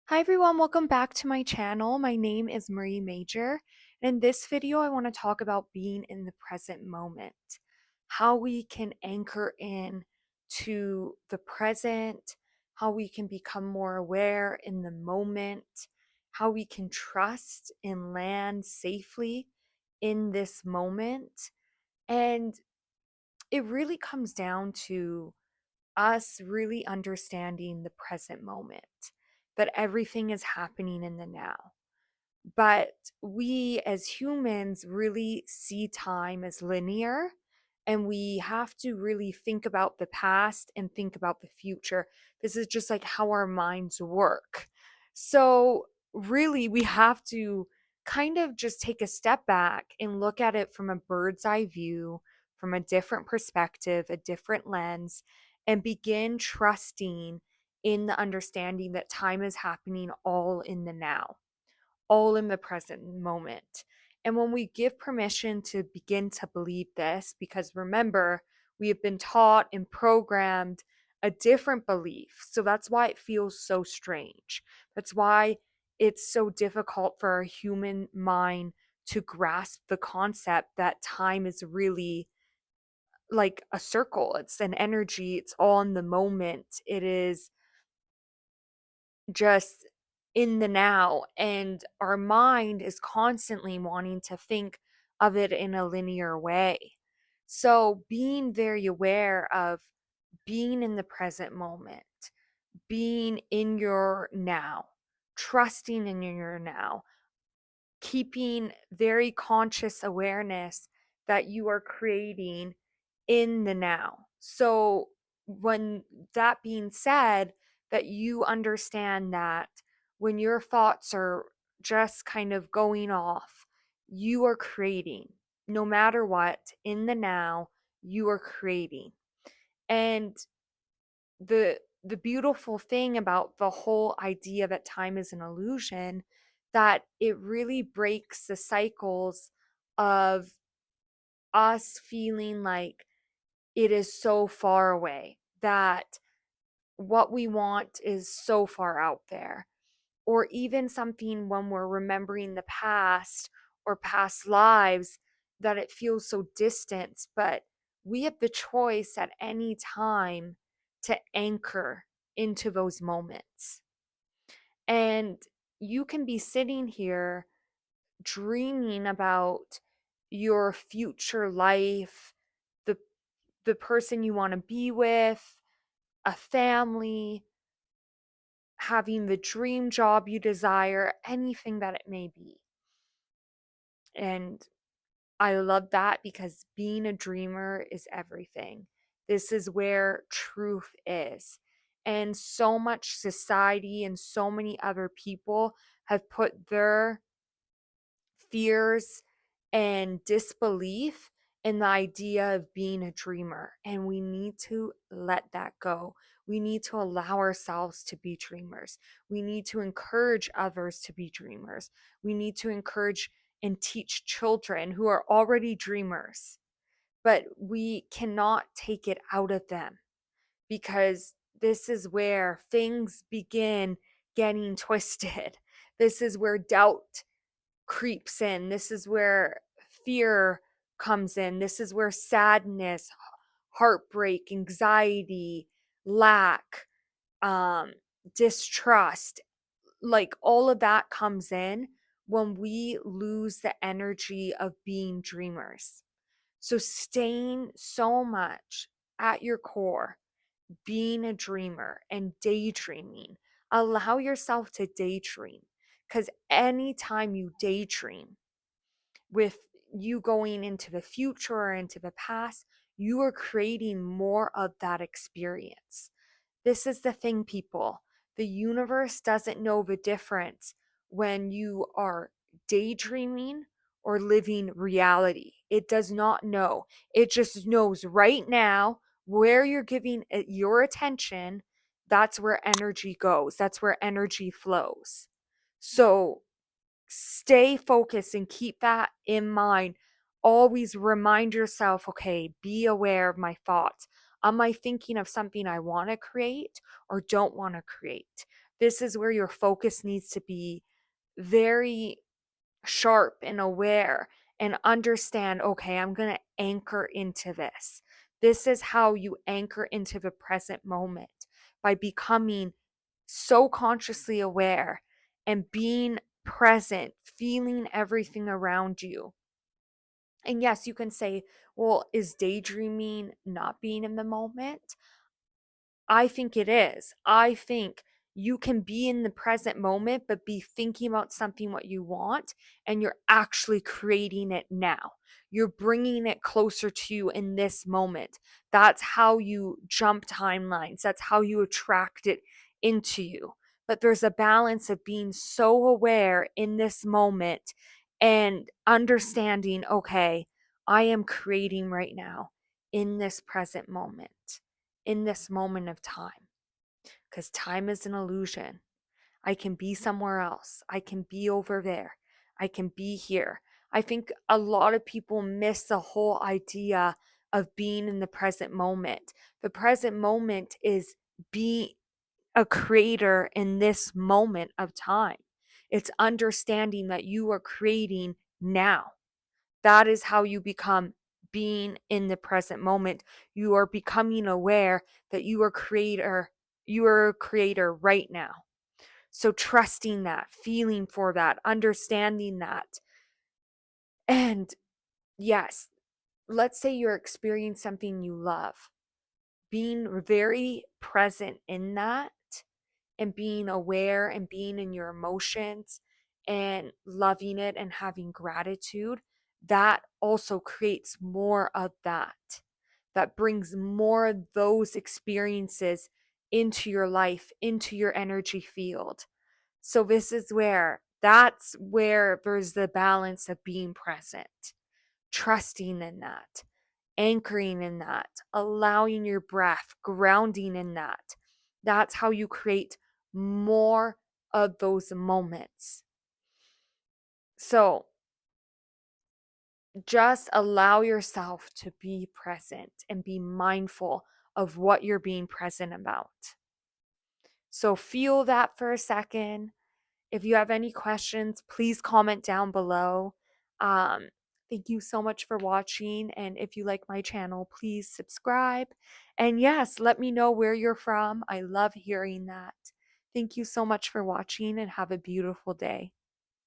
Hi everyone, welcome back to my channel. My name is Marie Major, and in this video I want to talk about being in the present moment. How we can anchor in to the present, how we can become more aware in the moment, how we can trust and land safely in this moment. And it really comes down to us really understanding the present moment, that everything is happening in the now. But we as humans really see time as linear, and we have to really think about the past and think about the future. This is just like how our minds work. So, really, we have to kind of just take a step back and look at it from a bird's eye view, from a different perspective, a different lens, and begin trusting in the understanding that time is happening all in the now, all in the present moment. And when we give permission to begin to believe this, because remember, we have been taught and programmed a different belief. So that's why it feels so strange. That's why it's so difficult for our human mind to grasp the concept that time is really like a circle. It's an energy, it's all in the moment. It is just in the now, and our mind is constantly wanting to think of it in a linear way. So being very aware of being in the present moment, being in your now, trusting in your now, keeping very conscious awareness that you are creating in the now. So, when that being said, that you understand that when your thoughts are just kind of going off, you are creating no matter what in the now, you are creating. And the beautiful thing about the whole idea that time is an illusion, that it really breaks the cycles of us feeling like it is so far away, that what we want is so far out there, or even something when we're remembering the past or past lives, that it feels so distant. But we have the choice at any time to anchor into those moments. And you can be sitting here dreaming about your future life, the the person you want to be with, a family, having the dream job you desire, anything that it may be. And I love that, because being a dreamer is everything. This is where truth is. And so much society and so many other people have put their fears and disbelief in the idea of being a dreamer. And we need to let that go. We need to allow ourselves to be dreamers. We need to encourage others to be dreamers. We need to encourage and teach children who are already dreamers, but we cannot take it out of them, because this is where things begin getting twisted. This is where doubt creeps in. This is where fear comes in. This is where sadness, heartbreak, anxiety, lack, um, distrust, like all of that comes in when we lose the energy of being dreamers. So, staying so much at your core, being a dreamer and daydreaming, allow yourself to daydream, because anytime you daydream, with you going into the future or into the past, you are creating more of that experience. This is the thing, people. The universe doesn't know the difference when you are daydreaming or living reality. It does not know. It just knows right now where you're giving it your attention. That's where energy goes, that's where energy flows. So stay focused and keep that in mind. Always remind yourself, okay, be aware of my thoughts. Am I thinking of something I want to create or don't want to create? This is where your focus needs to be very sharp and aware and understand, okay, I'm going to anchor into this. This is how you anchor into the present moment, by becoming so consciously aware and being present, feeling everything around you. And yes, you can say, well, is daydreaming not being in the moment? I think it is. I think you can be in the present moment, but be thinking about something what you want, and you're actually creating it now. You're bringing it closer to you in this moment. That's how you jump timelines. That's how you attract it into you. But there's a balance of being so aware in this moment and understanding, okay, I am creating right now in this present moment, in this moment of time, because time is an illusion. I can be somewhere else. I can be over there. I can be here. I think a lot of people miss the whole idea of being in the present moment. The present moment is be a creator in this moment of time. It's understanding that you are creating now. That is how you become being in the present moment. You are becoming aware that you are a creator right now. So trusting that, feeling for that, understanding that. And yes, let's say you're experiencing something you love. Being very present in that and being aware and being in your emotions and loving it and having gratitude, that also creates more of that. That brings more of those experiences into your life, into your energy field. So that's where there's the balance of being present, trusting in that, anchoring in that, allowing your breath, grounding in that. That's how you create more of those moments. So just allow yourself to be present and be mindful of what you're being present about. So feel that for a second. If you have any questions, please comment down below. Um, Thank you so much for watching. And if you like my channel, please subscribe. And yes, let me know where you're from. I love hearing that. Thank you so much for watching and have a beautiful day.